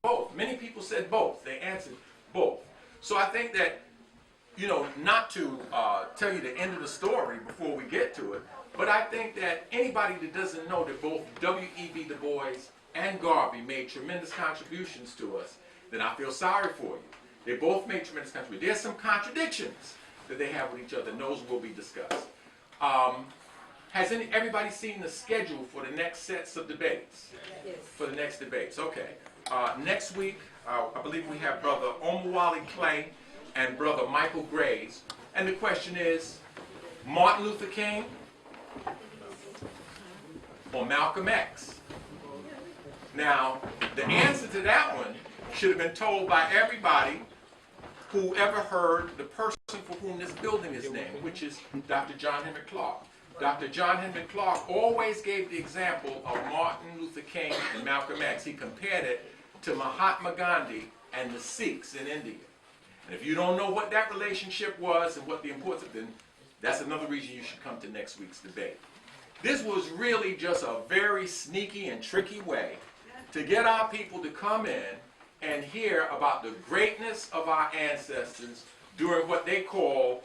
both. Many people said both. They answered both. So I think that, you know, not to tell you the end of the story before we get to it, but I think that anybody that doesn't know that both W.E.B. Du Bois and Garvey made tremendous contributions to us, then I feel sorry for you. They both made tremendous contributions. There's some contradictions that they have with each other, and those will be discussed. Has everybody seen the schedule for the next sets of debates? Yes. For the next debates, okay. Next week, I believe we have Brother Mchawi Clay and Brother Michael Graves. And the question is, Martin Luther King or Malcolm X? Now, the answer to that one should have been told by everybody who ever heard the person for whom this building is named, which is Dr. John Henry Clarke. Dr. John Henry Clarke always gave the example of Martin Luther King and Malcolm X. He compared it to Mahatma Gandhi and the Sikhs in India. And if you don't know what that relationship was and what the importance of it, then that's another reason you should come to next week's debate. This was really just a very sneaky and tricky way to get our people to come in and hear about the greatness of our ancestors during what they call,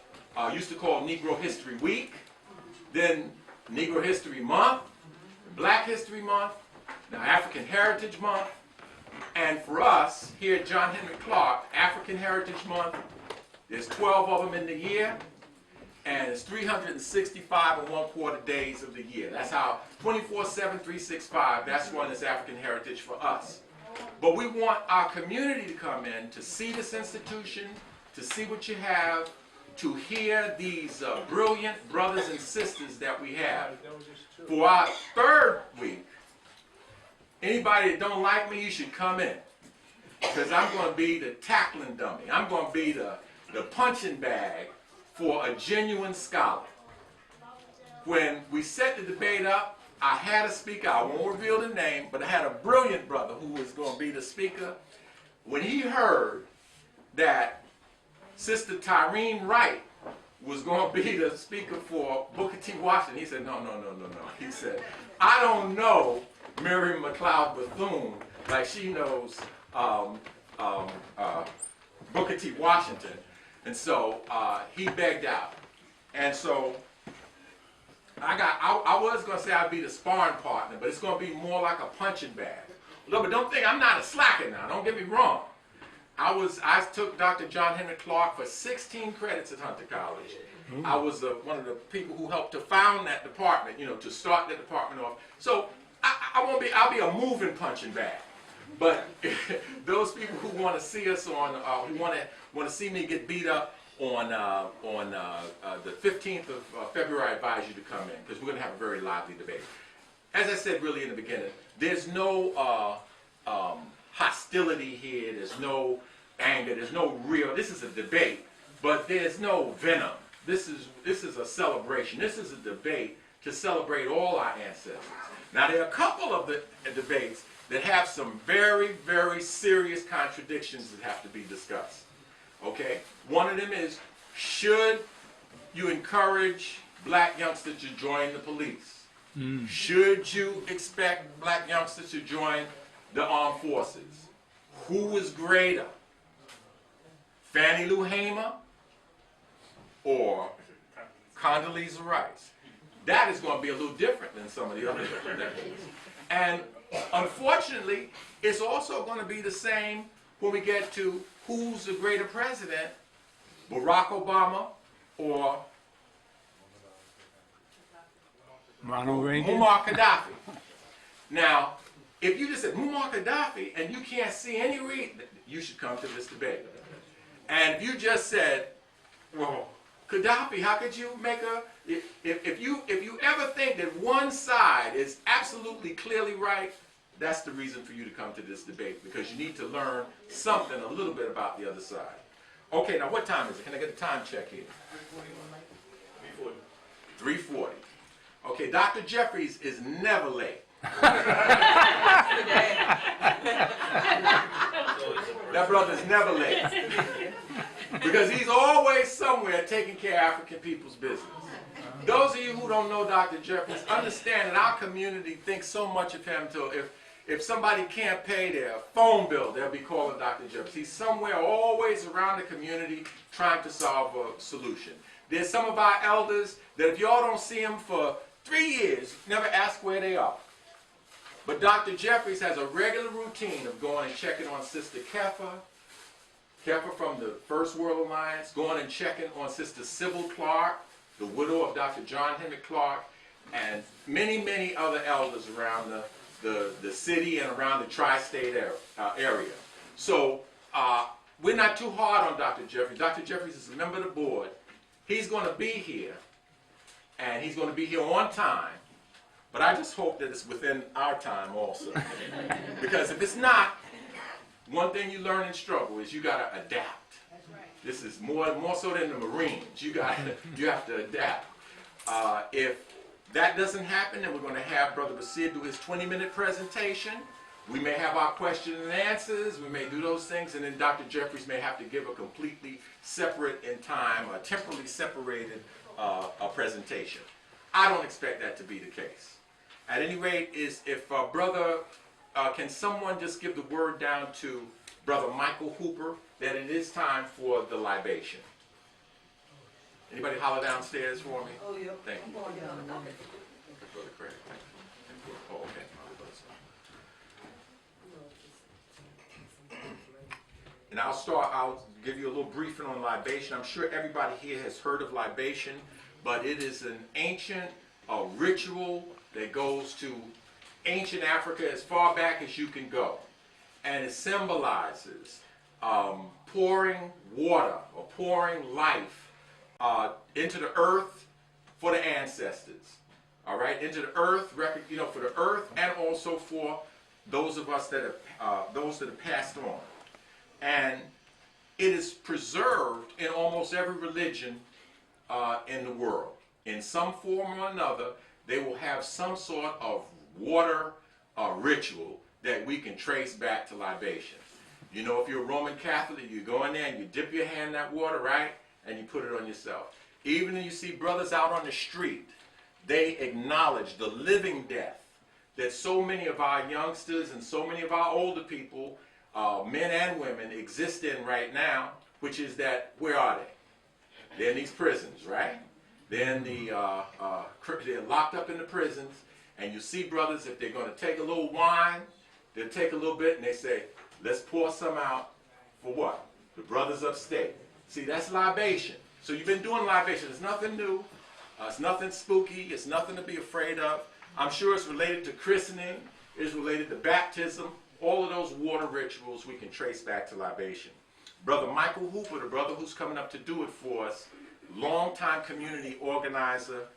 used to call Negro History Week, then Negro History Month, Black History Month, now African Heritage Month, and for us here at John Henry Clarke, African Heritage Month, there's 12 of them in the year, and it's 365 and 1/4 days of the year. That's how 24/7, 365, that's when it's African Heritage for us. But we want our community to come in to see this institution, to see what you have, to hear these brilliant brothers and sisters that we have. For our third week, anybody that don't like me, you should come in. Because I'm going to be the tackling dummy. I'm going to be the punching bag for a genuine scholar. When we set the debate up, I had a speaker, I won't reveal the name, but I had a brilliant brother who was going to be the speaker. When he heard that Sister Tyreen Wright was going to be the speaker for Booker T. Washington, he said, no. He said, I don't know Miriam McLeod Bethune like she knows Booker T. Washington. And so he begged out. And so I was going to say I'd be the sparring partner, but it's going to be more like a punching bag. No, but don't think I'm not a slacker now. Don't get me wrong. I took Dr. John Henry Clarke for 16 credits at Hunter College. I was one of the people who helped to found that department, you know, to start that department off. So I'll be a moving punching bag. But those people who want to see us on, who want to see me get beat up on the 15th of February, I advise you to come in because we're going to have a very lively debate. As I said really in the beginning, there's no hostility here. There's no anger. There's no real. This is a debate, but there's no venom. This is a celebration. This is a debate to celebrate all our ancestors. Now there are a couple of the debates that have some very, very serious contradictions that have to be discussed. Okay? One of them is, should you encourage black youngsters to join the police? Should you expect black youngsters to join the armed forces? Who is greater? Fannie Lou Hamer or Condoleezza Rice? That is going to be a little different than some of the other debates. And unfortunately, it's also going to be the same when we get to who's the greater president, Barack Obama or Muammar Gaddafi. Now, if you just said Muammar Gaddafi and you can't see any reason, you should come to this debate. And if you just said, well, Gaddafi, how could you make a, if you ever think that one side is absolutely clearly right, that's the reason for you to come to this debate, because you need to learn something, a little bit about the other side. Okay, now what time is it? Can I get a time check here? 3:40. 3:40. Okay, Dr. Jeffries is never late. That brother's never late. Because he's always somewhere taking care of African people's business. Those of you who don't know Dr. Jeffries, understand that our community thinks so much of him till If somebody can't pay their phone bill, they'll be calling Dr. Jeffries. He's somewhere always around the community trying to solve a solution. There's some of our elders that if y'all don't see them for 3 years, never ask where they are. But Dr. Jeffries has a regular routine of going and checking on Sister Kefa from the First World Alliance, going and checking on Sister Sybil Clarke, the widow of Dr. John Henry Clarke, and many, many other elders around the city and around the tri-state area. So we're not too hard on Dr. Jeffries. Dr. Jeffries is a member of the board. He's going to be here, and he's going to be here on time. But I just hope that it's within our time also. Because if it's not, one thing you learn in struggle is you got to adapt. That's right. This is more so than the Marines. You have to adapt. If that doesn't happen, then we're going to have Brother Basir do his 20-minute presentation. We may have our question and answers. We may do those things, and then Dr. Jeffries may have to give a completely separate in time, a temporally separated a presentation. I don't expect that to be the case. At any rate, can someone just give the word down to Brother Michael Hooper that it is time for the libation? Anybody holler downstairs for me? Oh, yeah. Thank you. I'm going down. Okay. Brother Craig, thank you. Oh, okay. And I'll give you a little briefing on libation. I'm sure everybody here has heard of libation, but it is an ancient ritual that goes to ancient Africa as far back as you can go. And it symbolizes pouring water or pouring life into the earth for the ancestors. All right, into the earth, for the earth, and also for those of us that have passed on. And it is preserved in almost every religion in the world. In some form or another, they will have some sort of water ritual that we can trace back to libation. You know, if you're a Roman Catholic, you go in there and you dip your hand in that water, right? And you put it on yourself. Even when you see brothers out on the street, they acknowledge the living death that so many of our youngsters and so many of our older people, men and women, exist in right now, which is that, where are they? They're in these prisons, right? They're locked up in the prisons, and you see brothers, if they're going to take a little wine, they'll take a little bit and they say, let's pour some out for what? The brothers upstate. See, that's libation. So you've been doing libation. It's nothing new. It's nothing spooky. It's nothing to be afraid of. I'm sure it's related to christening. It's related to baptism. All of those water rituals we can trace back to libation. Brother Michael Hooper, the brother who's coming up to do it for us, longtime community organizer,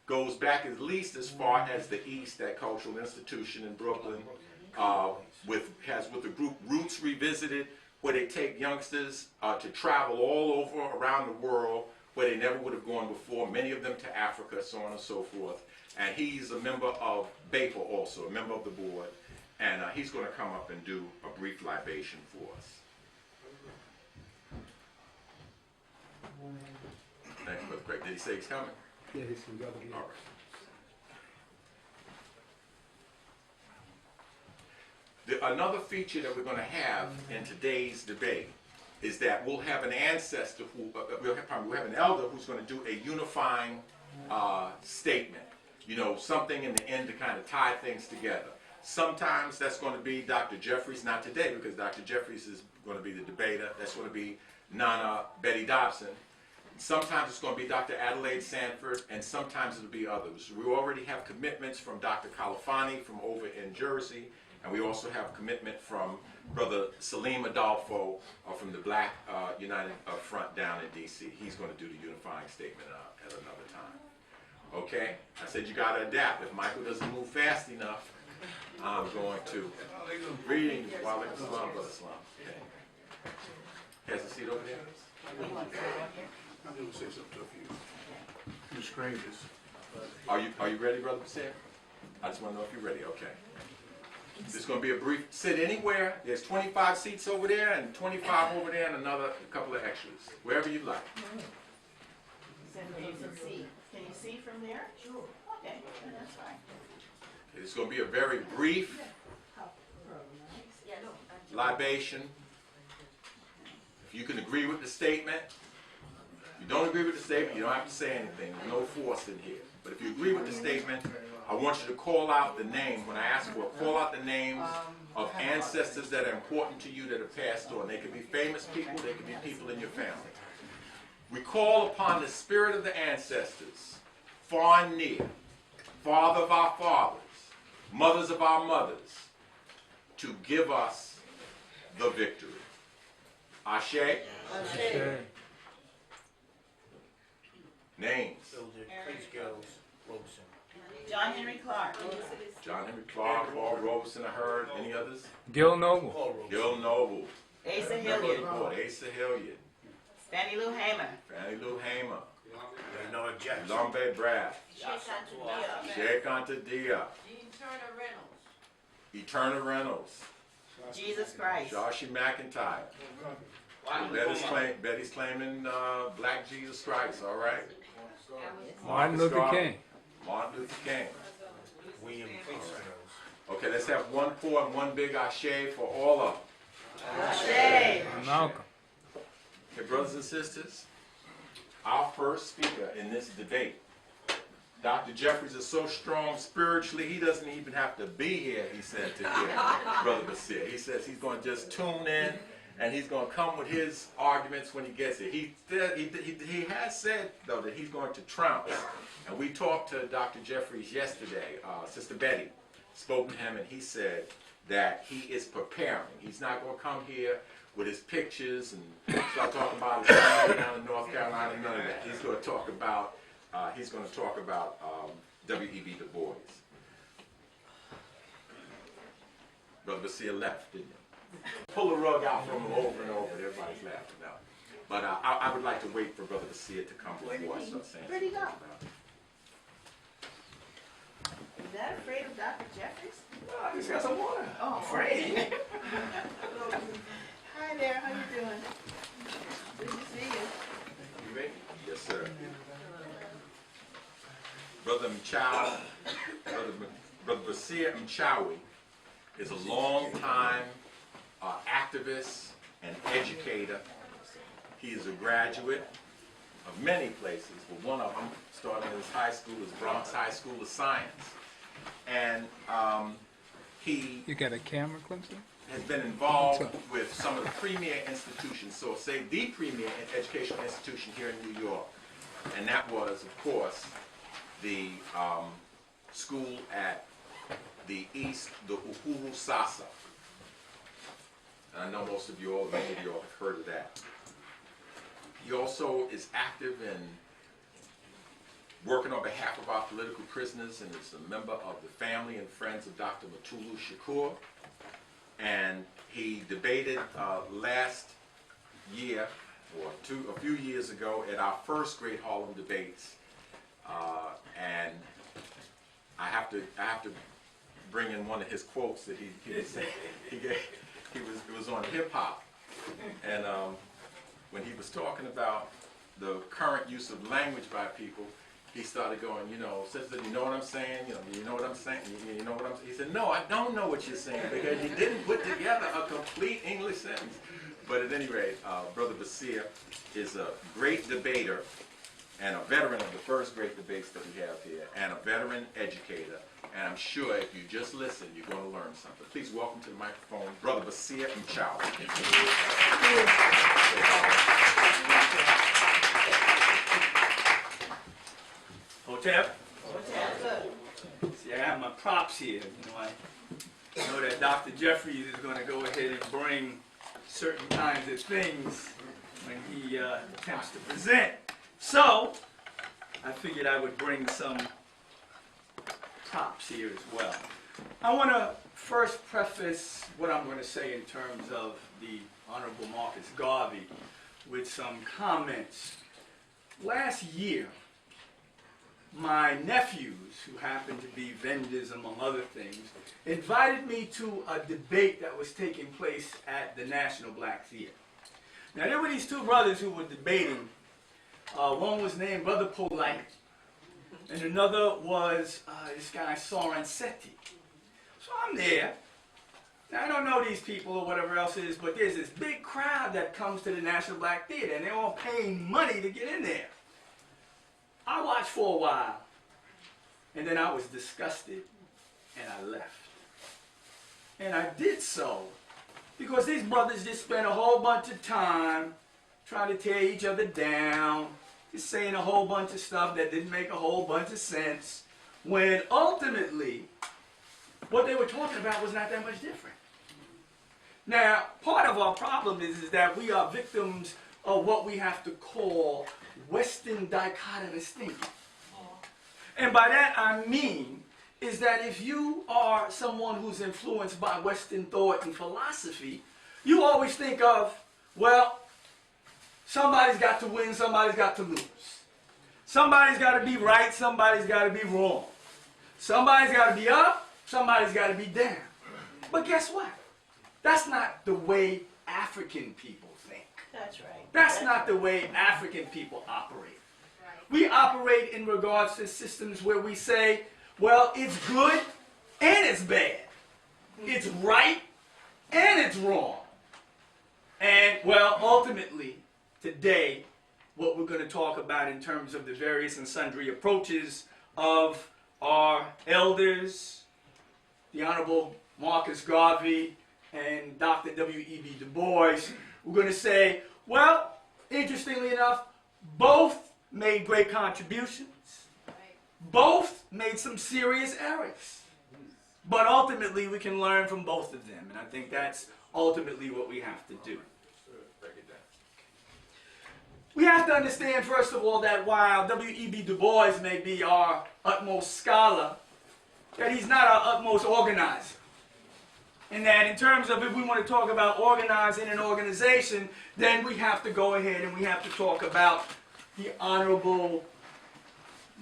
goes back at least as far as the East, that cultural institution in Brooklyn, with the group Roots Revisited, where they take youngsters to travel all over around the world where they never would have gone before, many of them to Africa, so on and so forth. And he's a member of BAPA also, a member of the board, and he's going to come up and do a brief libation for us. Thanks, Brother Craig. Did he say he's coming? Yeah, he's coming. All right. Another feature that we're going to have in today's debate is that we'll have an ancestor we'll have an elder who's going to do a unifying statement. You know, something in the end to kind of tie things together. Sometimes that's going to be Dr. Jeffries, not today because Dr. Jeffries is going to be the debater. That's going to be Nana Betty Dobson. Sometimes it's going to be Dr. Adelaide Sanford, and sometimes it'll be others. We already have commitments from Dr. Kalafani from over in Jersey, and we also have commitment from Brother Salim Adolfo from the Black United Front down in D.C. He's going to do the unifying statement at another time. Okay? I said you got to adapt. If Michael doesn't move fast enough, I'm going to reading while Brother Islam. Okay. Has a seat over there? I'm going to say something to you. You strangers. Are you ready, Brother Basir? I just want to know if you're ready. Okay. This is going to be a brief. Sit anywhere. There's 25 seats over there and 25 over there and another couple of extras. Wherever you like. Can you see from there? Sure. Okay, that's fine. It's going to be a very brief libation. If you can agree with the statement, if you don't agree with the statement, you don't have to say anything. There's no force in here. But if you agree with the statement, I want you to call out the name. When I ask for it, call out the names of ancestors that are important to you that have passed on. They could be famous people, they could be people in your family. We call upon the spirit of the ancestors, far and near, father of our fathers, mothers of our mothers, to give us the victory. Ashe? Ashe. Names. Prince Girls, Robeson. John Henry Clarke. John Henry Clarke, Paul Robeson, I heard. Any others? Gil Noble. Paul Robeson. Gil Noble. Asa Hilliard. Lord, Asa Hilliard. Fannie Lou Hamer. Fannie Lou Hamer. Leonard Jackson. Lombe Braff. Sheikh Anta Dia. Eterna Reynolds. Jesus Christ. Joshie McIntyre. Betty's claiming Black Jesus Christ, all right? Martin Luther King. Martin Luther King. William Prince Girls. Okay, let's have one poor and one big ashe for all of them. Ashe. Malcolm. Okay, brothers and sisters, our first speaker in this debate, Dr. Jeffries, is so strong spiritually, he doesn't even have to be here, he said to hear Brother Basir. He says he's going to just tune in, and he's going to come with his arguments when he gets here. He has said, though, that he's going to trounce. And we talked to Dr. Jeffries yesterday. Sister Betty spoke to him, and he said that he is preparing. He's not going to come here with his pictures and start talking about his family down in North Carolina, none of that. He's going to talk about W.E.B. Du Bois. Brother Basir left, didn't he? Pull the rug out from him over and over. Everybody's laughing now. But I would like to wait for Brother Basir to come before I start saying Where'd he go? something about it. Is that afraid of Dr. Jeffries? I just got some water. Oh, afraid. Hi there, how you doing? Good to see you. You ready? Yes, sir. Brother Mchawl, Brother Basir Mchawi is a long-time activist and educator. He is a graduate of many places, but one of them, starting in his high school, is Bronx High School of Science. And he You got a camera, Clemson? has been involved with some of the premier institutions, so say the premier educational institution here in New York. And that was, of course, the school at the East, the Uhuru Sasa. And I know most of you all, many of you all have heard of that. He also is active in working on behalf of our political prisoners and is a member of the family and friends of Dr. Mutulu Shakur. And he debated last year, or a few years ago, at our first Great Harlem debates. And I have to bring in one of his quotes that he gave. It was on hip hop, and when he was talking about the current use of language by people, he started going, sister, you know what I'm saying? You know what I'm saying? You know what I'm saying? He said, no, I don't know what you're saying, because he didn't put together a complete English sentence. But at any rate, Brother Basir is a great debater and a veteran of the first great debates that we have here, and a veteran educator. And I'm sure if you just listen, you're going to learn something. Please welcome to the microphone, Brother Basir Mchawl. Hotep? See, I have my props here. I know that Dr. Jeffries is going to go ahead and bring certain kinds of things when he attempts to present. So, I figured I would bring some props here as well. I want to first preface what I'm going to say in terms of the Honorable Marcus Garvey with some comments. Last year, my nephews, who happen to be vendors among other things, invited me to a debate that was taking place at the National Black Theater. Now, there were these two brothers who were debating. One was named Brother Polite, and another was this guy Soren Seti. So I'm there, Now, I don't know these people or whatever else it is, but there's this big crowd that comes to the National Black Theater, and they're all paying money to get in there. I watched for a while, and then I was disgusted, and I left. And I did so because these brothers just spent a whole bunch of time trying to tear each other down, just saying a whole bunch of stuff that didn't make a whole bunch of sense, when ultimately what they were talking about was not that much different. Now, part of our problem is that we are victims of what we have to call Western dichotomous thinking. And by that I mean is that if you are someone who's influenced by Western thought and philosophy, you always think of, well, somebody's got to win, somebody's got to lose. Somebody's got to be right, somebody's got to be wrong. Somebody's got to be up, somebody's got to be down. But guess what? That's not the way African people think. That's right. That's not the way African people operate. We operate in regards to systems where we say, well, it's good and it's bad. It's right and it's wrong. And, well, ultimately, today, what we're going to talk about in terms of the various and sundry approaches of our elders, the Honorable Marcus Garvey and Dr. W.E.B. Du Bois, we're going to say, well, interestingly enough, both made great contributions. Both made some serious errors. But ultimately, we can learn from both of them. And I think that's ultimately what we have to do. Break it down. We have to understand, first of all, that while W.E.B. Du Bois may be our utmost scholar, that he's not our utmost organizer. And that in terms of if we want to talk about organizing an organization, then we have to go ahead and we have to talk about the Honorable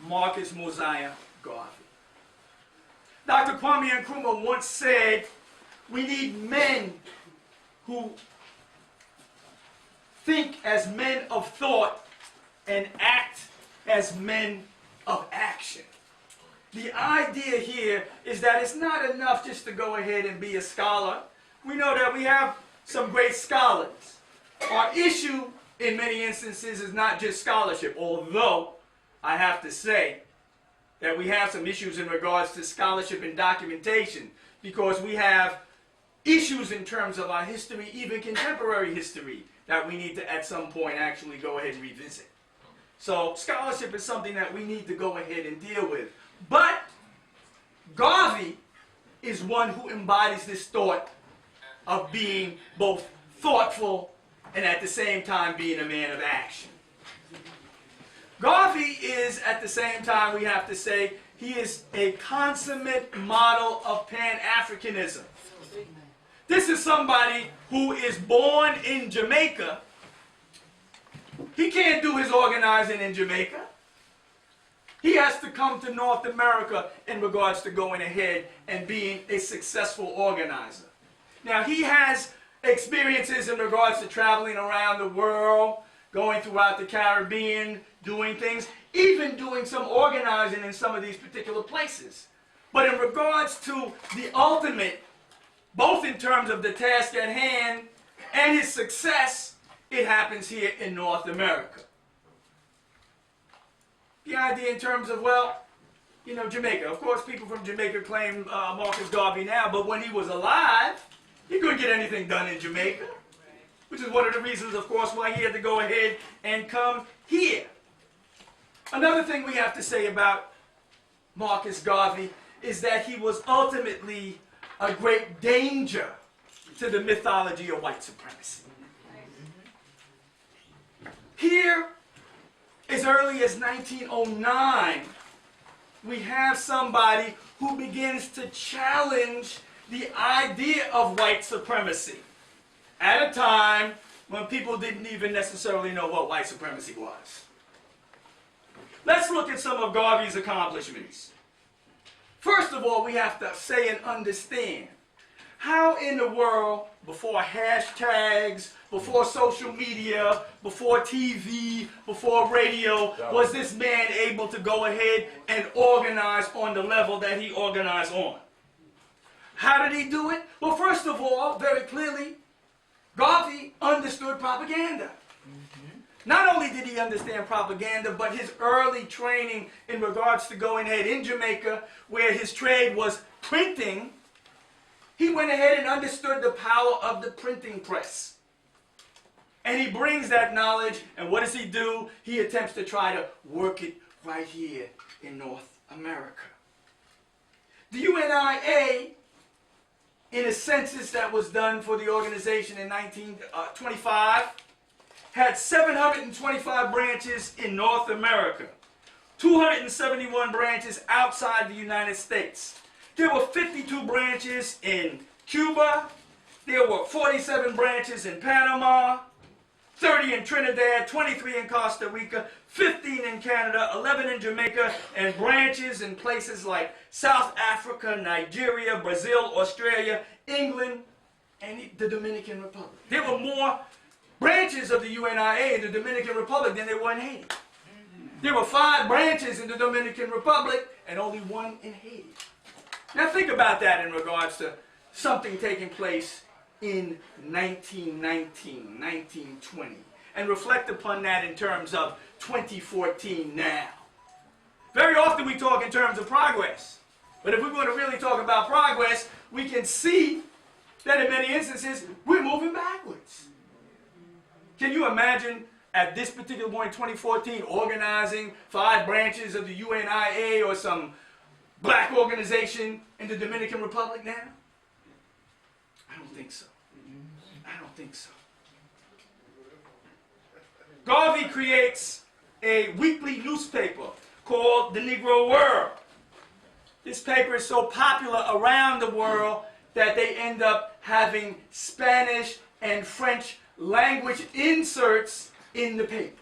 Marcus Mosiah Garvey. Dr. Kwame Nkrumah once said, we need men who think as men of thought and act as men of action. The idea here is that it's not enough just to go ahead and be a scholar. We know that we have some great scholars. Our issue in many instances is not just scholarship, although I have to say that we have some issues in regards to scholarship and documentation, because we have issues in terms of our history, even contemporary history, that we need to at some point actually go ahead and revisit. So scholarship is something that we need to go ahead and deal with. But Garvey is one who embodies this thought of being both thoughtful and at the same time being a man of action. Garvey is, at the same time, we have to say, he is a consummate model of Pan-Africanism. This is somebody who is born in Jamaica. He can't do his organizing in Jamaica. He has to come to North America in regards to going ahead and being a successful organizer. Now, he has experiences in regards to traveling around the world, going throughout the Caribbean, doing things, even doing some organizing in some of these particular places. But in regards to the ultimate, both in terms of the task at hand and his success, it happens here in North America. The idea in terms of, well, you know, Jamaica. Of course, people from Jamaica claim Marcus Garvey now, but when he was alive, he couldn't get anything done in Jamaica, which is one of the reasons, of course, why he had to go ahead and come here. Another thing we have to say about Marcus Garvey is that he was ultimately a great danger to the mythology of white supremacy. Here, as early as 1909, we have somebody who begins to challenge the idea of white supremacy at a time when people didn't even necessarily know what white supremacy was. Let's look at some of Garvey's accomplishments. First of all, we have to say and understand how in the world, before hashtags, before social media, before TV, before radio, was this man able to go ahead and organize on the level that he organized on? How did he do it? Well, first of all, very clearly, Garvey understood propaganda. Not only did he understand propaganda, but his early training in regards to going ahead in Jamaica, where his trade was printing, he went ahead and understood the power of the printing press. And he brings that knowledge, and what does he do? He attempts to try to work it right here in North America. The UNIA, in a census that was done for the organization in 1925, had 725 branches in North America, 271 branches outside the United States. There were 52 branches in Cuba, there were 47 branches in Panama, 30 in Trinidad, 23 in Costa Rica, 15 in Canada, 11 in Jamaica, and branches in places like South Africa, Nigeria, Brazil, Australia, England, and the Dominican Republic. There were more branches of the UNIA in the Dominican Republic than there were in Haiti. There were 5 branches in the Dominican Republic and only 1 in Haiti. Now think about that in regards to something taking place in 1919, 1920, and reflect upon that in terms of 2014 now. Very often we talk in terms of progress, but if we're going to really talk about progress, we can see that in many instances we're moving backwards. Can you imagine at this particular point, 2014, organizing 5 branches of the UNIA or some black organization in the Dominican Republic now? I don't think so. I don't think so. Garvey creates a weekly newspaper called The Negro World. This paper is so popular around the world that they end up having Spanish and French language inserts in the paper.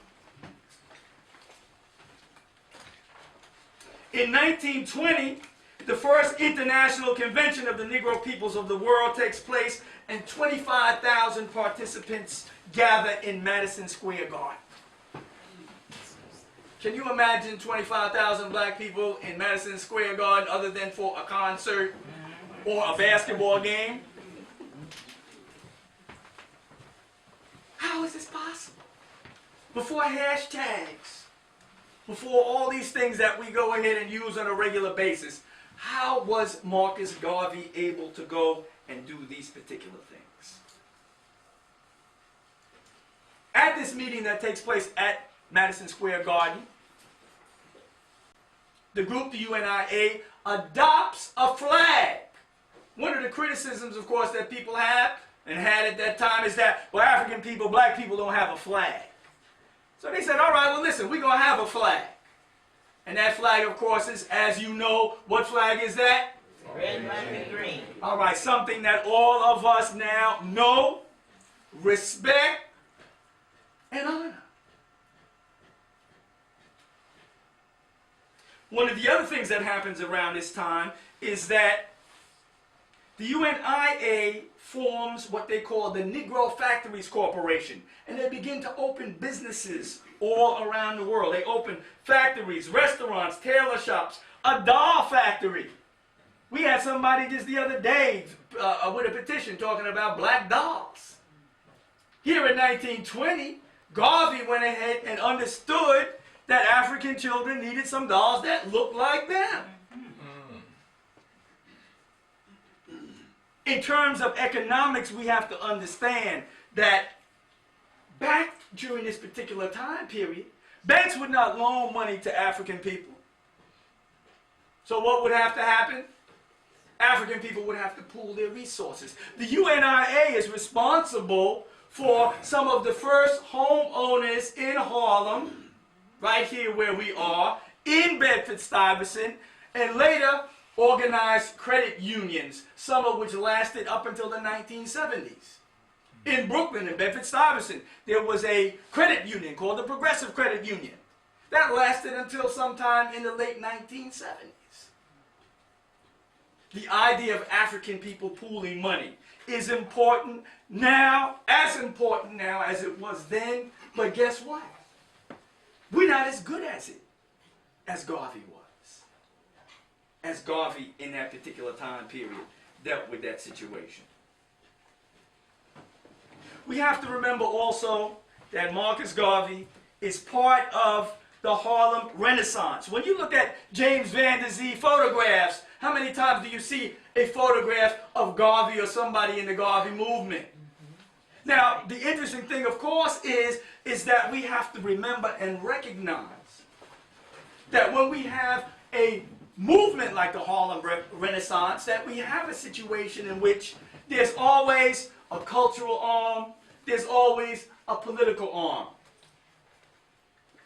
In 1920, the first international convention of the Negro peoples of the world takes place, and 25,000 participants gather in Madison Square Garden. Can you imagine 25,000 black people in Madison Square Garden other than for a concert or a basketball game? How is this possible? Before hashtags, before all these things that we go ahead and use on a regular basis, how was Marcus Garvey able to go and do these particular things? At this meeting that takes place at Madison Square Garden, the group, the UNIA, adopts a flag. One of the criticisms, of course, that people have and had at that time is that, well, African people, black people don't have a flag. So they said, all right, well, listen, we're going to have a flag. And that flag, of course, is, as you know, what flag is that? Red, white, and green. All right, something that all of us now know, respect, and honor. One of the other things that happens around this time is that the UNIA forms what they call the Negro Factories Corporation, and they begin to open businesses all around the world. They open factories, restaurants, tailor shops, a doll factory. We had somebody just the other day with a petition talking about black dolls. Here in 1920, Garvey went ahead and understood that African children needed some dolls that looked like them. In terms of economics, we have to understand that back during this particular time period, banks would not loan money to African people. So what would have to happen? African people would have to pool their resources. The UNIA is responsible for some of the first homeowners in Harlem, right here where we are, in Bedford-Stuyvesant, and later organized credit unions, some of which lasted up until the 1970s. In Brooklyn, in Bedford-Stuyvesant, there was a credit union called the Progressive Credit Union. That lasted until sometime in the late 1970s. The idea of African people pooling money is important now, as important now as it was then, but guess what? We're not as good as it as Garvey was. As Garvey in that particular time period dealt with that situation. We have to remember also that Marcus Garvey is part of the Harlem Renaissance. When you look at James Van Der Zee photographs, how many times do you see a photograph of Garvey or somebody in the Garvey movement? Now, the interesting thing, of course, is that we have to remember and recognize that when we have a movement like the Harlem Renaissance, that we have a situation in which there's always a cultural arm, there's always a political arm.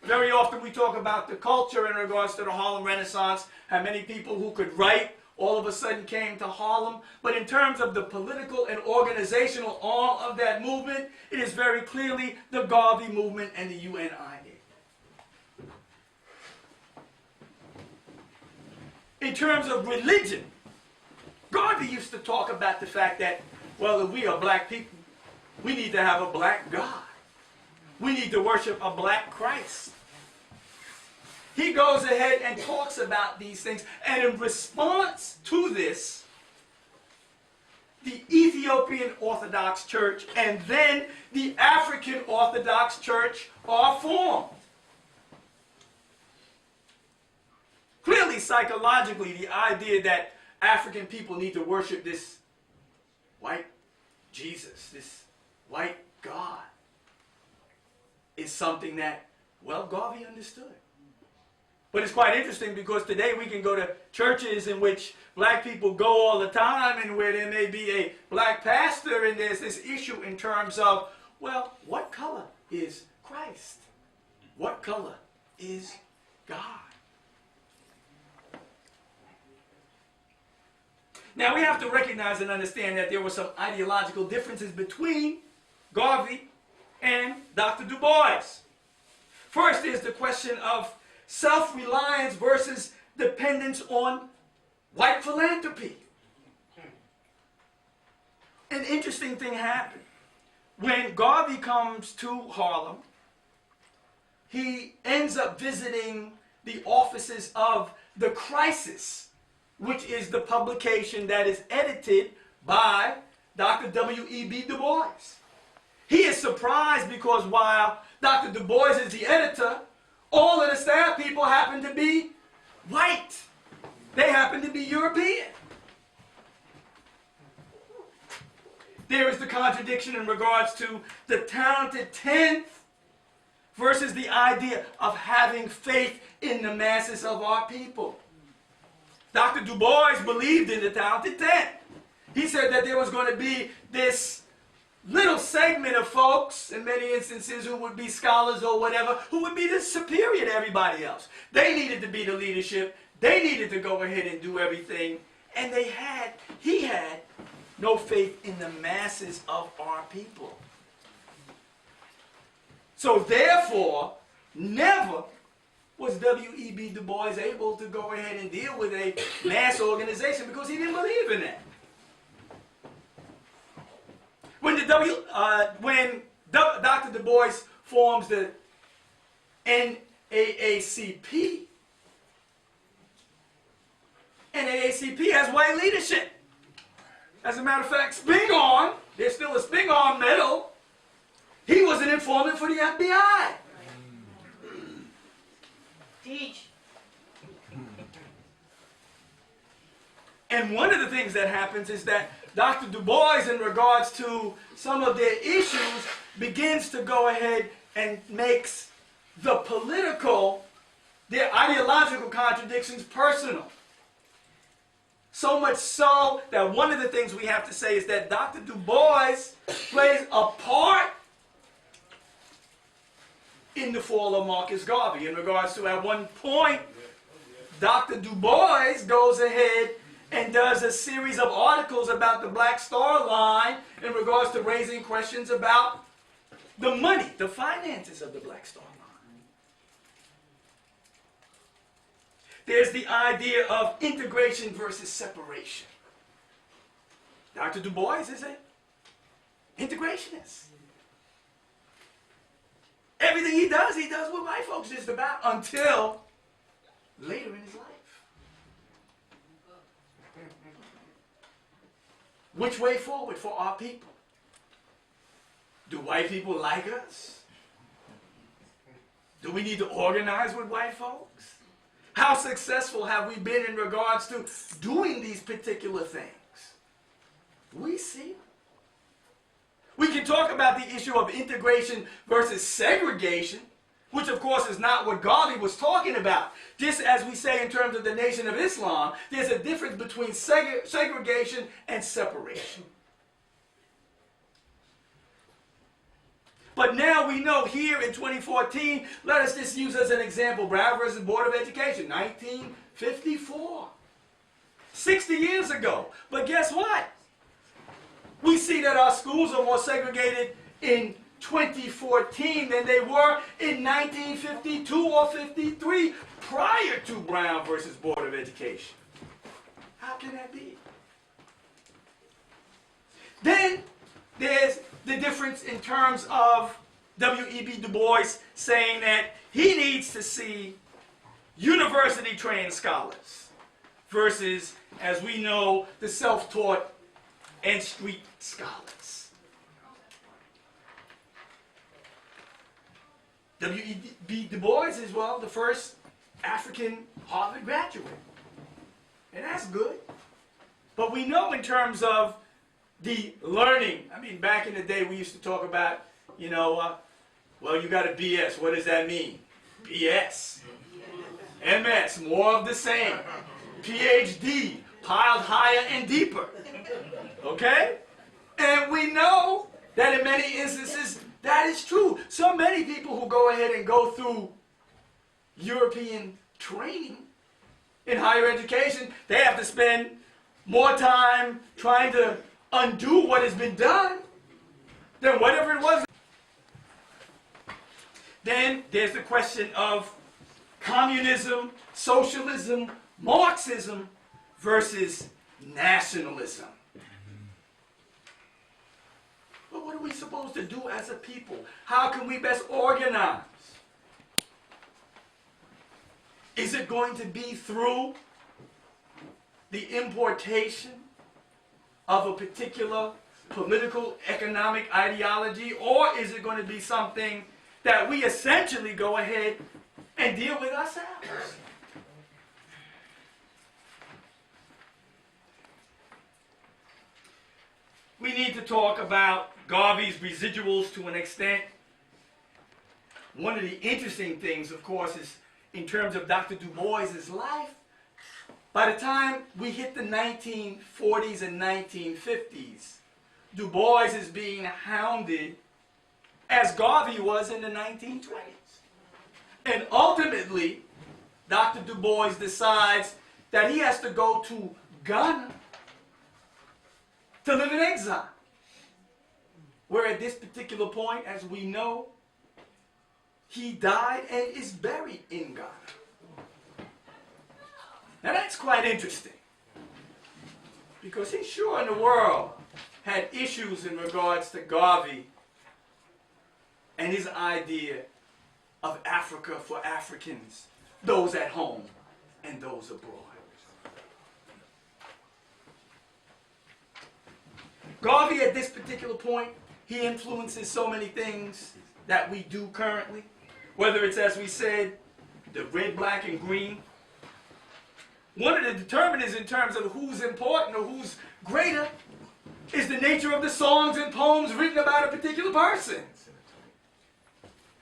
Very often we talk about the culture in regards to the Harlem Renaissance, how many people who could write all of a sudden came to Harlem. But in terms of the political and organizational arm of that movement, it is very clearly the Garvey movement and the UNIA. In terms of religion, Garvey used to talk about the fact that, well, if we are black people, we need to have a black God. We need to worship a black Christ. He goes ahead and talks about these things. And in response to this, the Ethiopian Orthodox Church and then the African Orthodox Church are formed. Clearly, psychologically, the idea that African people need to worship this white Jesus, this white God, is something that, well, Garvey understood. But it's quite interesting because today we can go to churches in which black people go all the time and where there may be a black pastor and there's this issue in terms of, well, what color is Christ? What color is God? Now we have to recognize and understand that there were some ideological differences between Garvey and Dr. Dubois. First is the question of self-reliance versus dependence on white philanthropy. An interesting thing happened. When Garvey comes to Harlem, he ends up visiting the offices of The Crisis, which is the publication that is edited by Dr. W.E.B. Du Bois. He is surprised because while Dr. Du Bois is the editor, all of the staff people happen to be white. They happen to be European. There is the contradiction in regards to the talented 10th versus the idea of having faith in the masses of our people. Dr. Du Bois believed in the talented 10th. He said that there was going to be this little segment of folks, in many instances, who would be scholars or whatever, who would be the superior to everybody else. They needed to be the leadership. They needed to go ahead and do everything. And he had no faith in the masses of our people. So therefore, never was W.E.B. Du Bois able to go ahead and deal with a mass organization because he didn't believe in that. When Dr. Du Bois forms the NAACP, NAACP has white leadership. As a matter of fact, Spingarn, there's still a Spingarn medal, he was an informant for the FBI. Teach. And one of the things that happens is that Dr. Du Bois, in regards to some of their issues, begins to go ahead and makes the political, their ideological contradictions personal. So much so that one of the things we have to say is that Dr. Du Bois plays a part in the fall of Marcus Garvey in regards to, at one point, Dr. Du Bois goes ahead and does a series of articles about the Black Star Line in regards to raising questions about the money, the finances of the Black Star Line. There's the idea of integration versus separation. Dr. Du Bois is an integrationist. Everything he does what white folks just about until later in his life. which way forward for our people? Do white people like us? Do we need to organize with white folks? How successful have we been in regards to doing these particular things? We see. We can talk about the issue of integration versus segregation, which of course is not what Garvey was talking about. Just as we say in terms of the Nation of Islam, there's a difference between segregation and separation. But now we know here in 2014, let us just use as an example, Brown versus Board of Education, 1954. 60 years ago. But guess what? We see that our schools are more segregated in 2014 than they were in 1952 or 53 prior to Brown versus Board of Education. How can that be? Then there's the difference in terms of W.E.B. Du Bois saying that he needs to see university-trained scholars versus, as we know, the self-taught and street scholars. W.E.B. Du Bois is, well, the first African Harvard graduate. And that's good. But we know in terms of the learning, I mean, back in the day we used to talk about, well, you got a BS. What does that mean? BS. MS, more of the same. PhD, piled higher and deeper. Okay? And we know that in many instances that is true. So many people who go ahead and go through European training in higher education, they have to spend more time trying to undo what has been done than whatever it was. Then there's the question of communism, socialism, Marxism versus nationalism. But what are we supposed to do as a people? How can we best organize? Is it going to be through the importation of a particular political, economic ideology, or is it going to be something that we essentially go ahead and deal with ourselves? We need to talk about Garvey's residuals to an extent. One of the interesting things, of course, is in terms of Dr. Du Bois's life. By the time we hit the 1940s and 1950s, Du Bois is being hounded as Garvey was in the 1920s. And ultimately, Dr. Du Bois decides that he has to go to Ghana to live in exile. Where at this particular point, as we know, he died and is buried in Ghana. Now that's quite interesting, because he sure in the world had issues in regards to Garvey and his idea of Africa for Africans, those at home and those abroad. Garvey at this particular point, he influences so many things that we do currently, whether it's, as we said, the red, black, and green. One of the determinants in terms of who's important or who's greater is the nature of the songs and poems written about a particular person.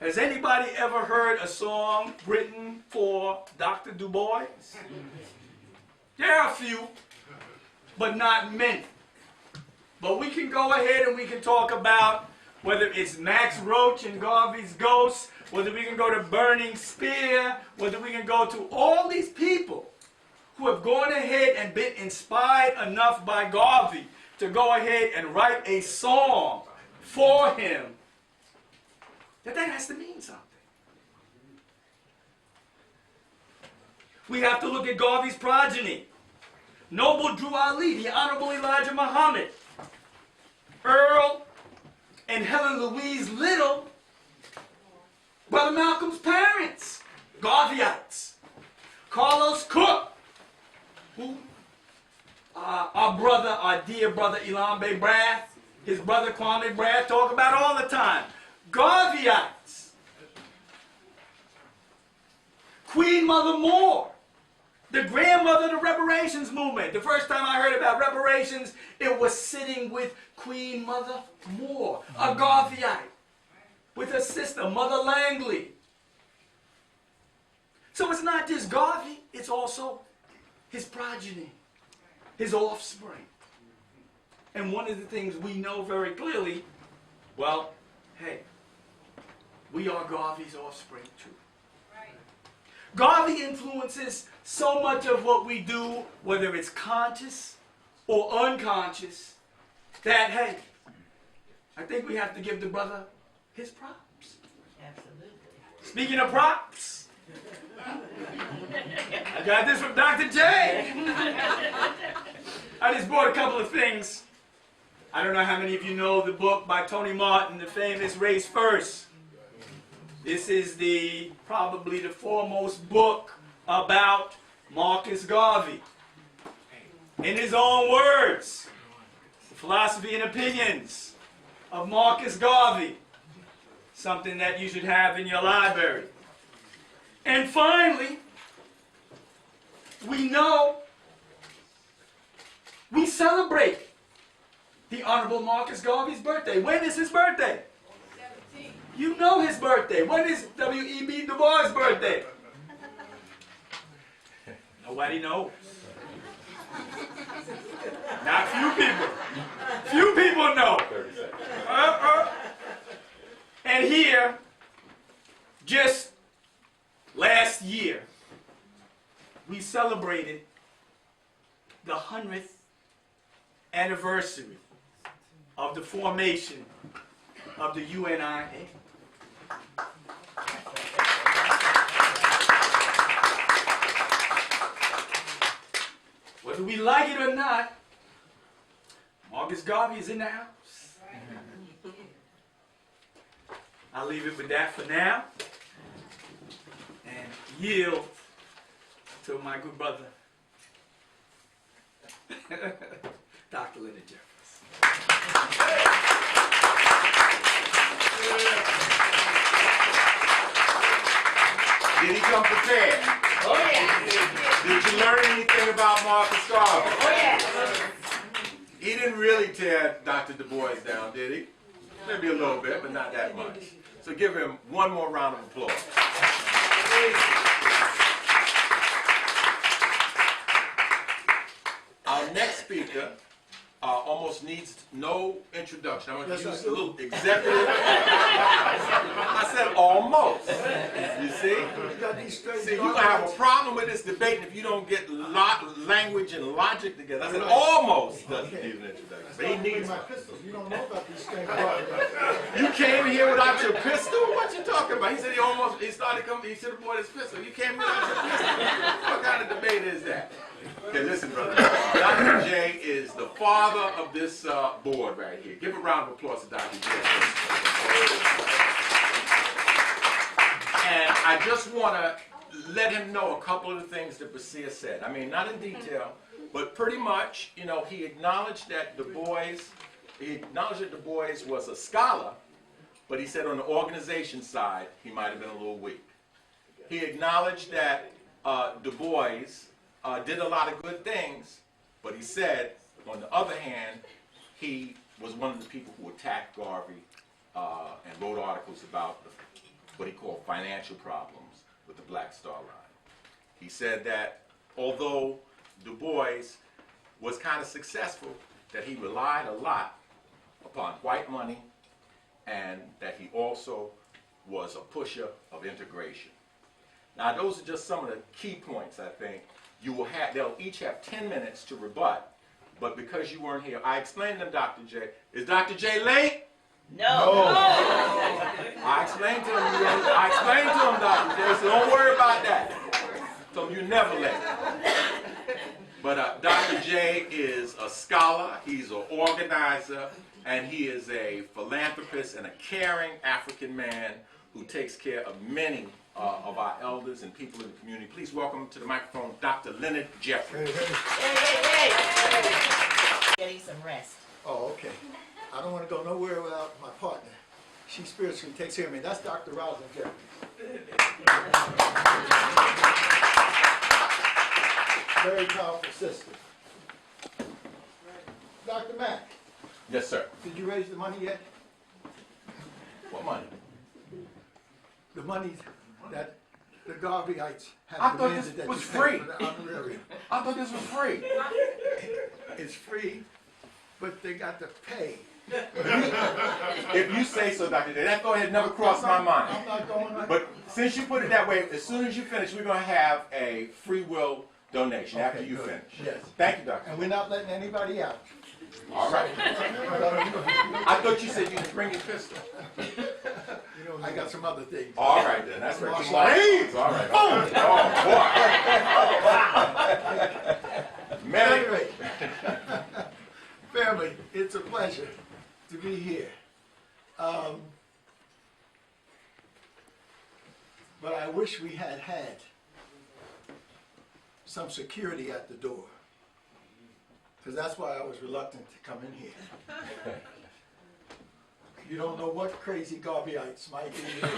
Has anybody ever heard a song written for Dr. Du Bois? There are a few, but not many. But we can go ahead and we can talk about whether it's Max Roach and Garvey's Ghost, whether we can go to Burning Spear, whether we can go to all these people who have gone ahead and been inspired enough by Garvey to go ahead and write a song for him, that has to mean something. We have to look at Garvey's progeny. Noble Drew Ali, the Honorable Elijah Muhammad, Earl and Helen Louise Little, Brother Malcolm's parents, Garveyites. Carlos Cook, who our brother, our dear brother Elambe Brath, his brother Kwame Brath talk about all the time. Garveyites. Queen Mother Moore, the grandmother of the reparations movement. The first time I heard about reparations, it was sitting with Queen Mother Moore, a Garveyite, with her sister, Mother Langley. So it's not just Garvey, it's also his progeny, his offspring. And one of the things we know very clearly, well, hey, we are Garvey's offspring too. Garvey influences so much of what we do, whether it's conscious or unconscious, that, hey, I think we have to give the brother his props. Absolutely. Speaking of props, I got this from Dr. J. I just bought a couple of things. I don't know how many of you know the book by Tony Martin, the famous Race First. This is probably the foremost book about Marcus Garvey. In his own words, the philosophy and opinions of Marcus Garvey. Something that you should have in your library. And finally, we celebrate the Honorable Marcus Garvey's birthday. When is his birthday? You know his birthday. When is W.E.B. Du Bois' birthday? Nobody knows. Not few people. Few people know. And here, just last year, we celebrated the 100th anniversary of the formation of the UNIA. Whether we like it or not, Marcus Garvey is in the house. I'll leave it with that for now and yield to my good brother, Dr. Leonard Jeffries. Did he come prepared? Oh, yeah. Did you learn anything about Marcus Garvey? Oh, yeah. He didn't really tear Dr. Du Bois down, did he? Maybe a little bit, but not that much. So give him one more round of applause. Our next speaker almost needs no introduction. I'm going to use a little executive. I said almost. You see? See, you're going to have a problem with this debate if you don't get language and logic together. I said almost doesn't need an introduction. But he needs one. You don't know about these things. You came here without your pistol? What you talking about? He said he started coming, he should have brought his pistol. You came without your pistol? What kind of debate is that? Okay, listen, brother. Dr. J is the father of this board right here. Give a round of applause to Dr. J. And I just want to let him know a couple of the things that Basir said. I mean, not in detail, but pretty much, you know, he acknowledged that Du Bois was a scholar, but he said on the organization side, he might have been a little weak. He acknowledged that Du Bois did a lot of good things, but he said, on the other hand, he was one of the people who attacked Garvey and wrote articles about what he called financial problems with the Black Star Line. He said that although Du Bois was kind of successful, that he relied a lot upon white money and that he also was a pusher of integration. Now, those are just some of the key points, I think. They'll each have 10 minutes to rebut, but because you weren't here, I explained to them, Dr. J. Is Dr. J late? No. I explained to him, Dr. J, so don't worry about that. So you're never late. But Dr. J is a scholar, he's an organizer, and he is a philanthropist and a caring African man who takes care of many of our elders and people in the community. Please welcome to the microphone Dr. Leonard Jeffries. Getting some rest. Oh, okay. I don't want to go nowhere without my partner. She spiritually takes care of me. That's Dr. Rosin Jeffries. Very powerful sister. Dr. Mack, Yes, sir. did you raise the money yet? What money? The money that the Garveyites I have thought demanded this that was you free. pay for the honorarium. I thought this was free. It's free, but they got to pay. If you say so, Dr. Day, that thought had never crossed my mind. I'm not going like But since you put it that way, as soon as you finish, we're going to have a free will donation after Okay, you good. finish. Yes. Thank you, Doctor. And we're not letting anybody out. All right. I thought you said you could bring your pistol. I got some other things. All right, then. That's right. Martial arts. All right. Oh, boy. Man. Anyway, family, it's a pleasure to be here. But I wish we had had some security at the door, because that's why I was reluctant to come in here. You don't know what crazy Garveyites might be here.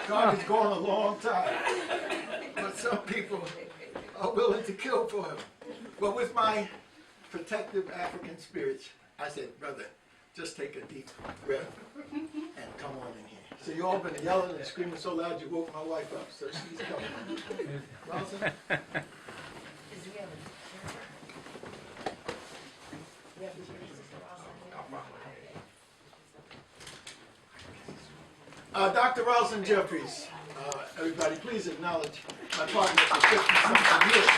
God has gone a long time, but some people are willing to kill for him. But with my protective African spirits, I said, brother, just take a deep breath and come on in here. So you all been yelling and screaming so loud you woke my wife up, so she's coming. Rosin? Dr. Rosin Jeffries, everybody please acknowledge my partner for 50-something years.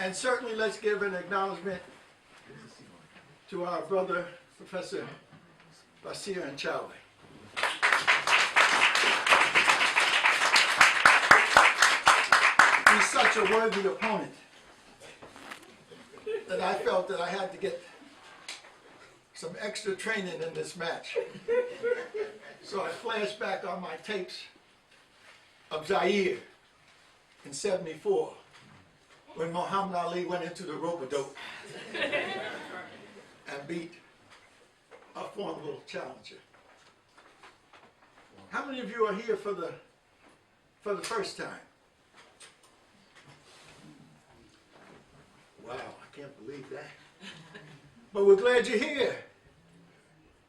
And certainly let's give an acknowledgement to our brother, Professor Basir and Mchawi. He's such a worthy opponent that I felt that I had to get some extra training in this match. So I flashed back on my tapes of Zaire in '74 when Muhammad Ali went into the rope-a-dope and beat a formidable challenger. How many of you are here for the first time? Wow, I can't believe that. But we're glad you're here.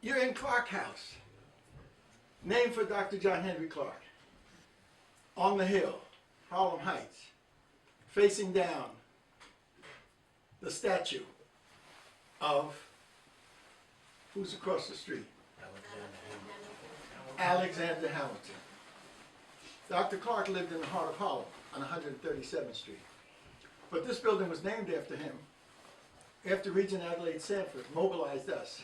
You're in Clarke House, named for Dr. John Henry Clarke, on the hill, Harlem Heights, facing down the statue of, who's across the street? Alexander Hamilton. Dr. Clarke lived in the heart of Harlem on 137th Street. But this building was named after him after Regent Adelaide Sanford mobilized us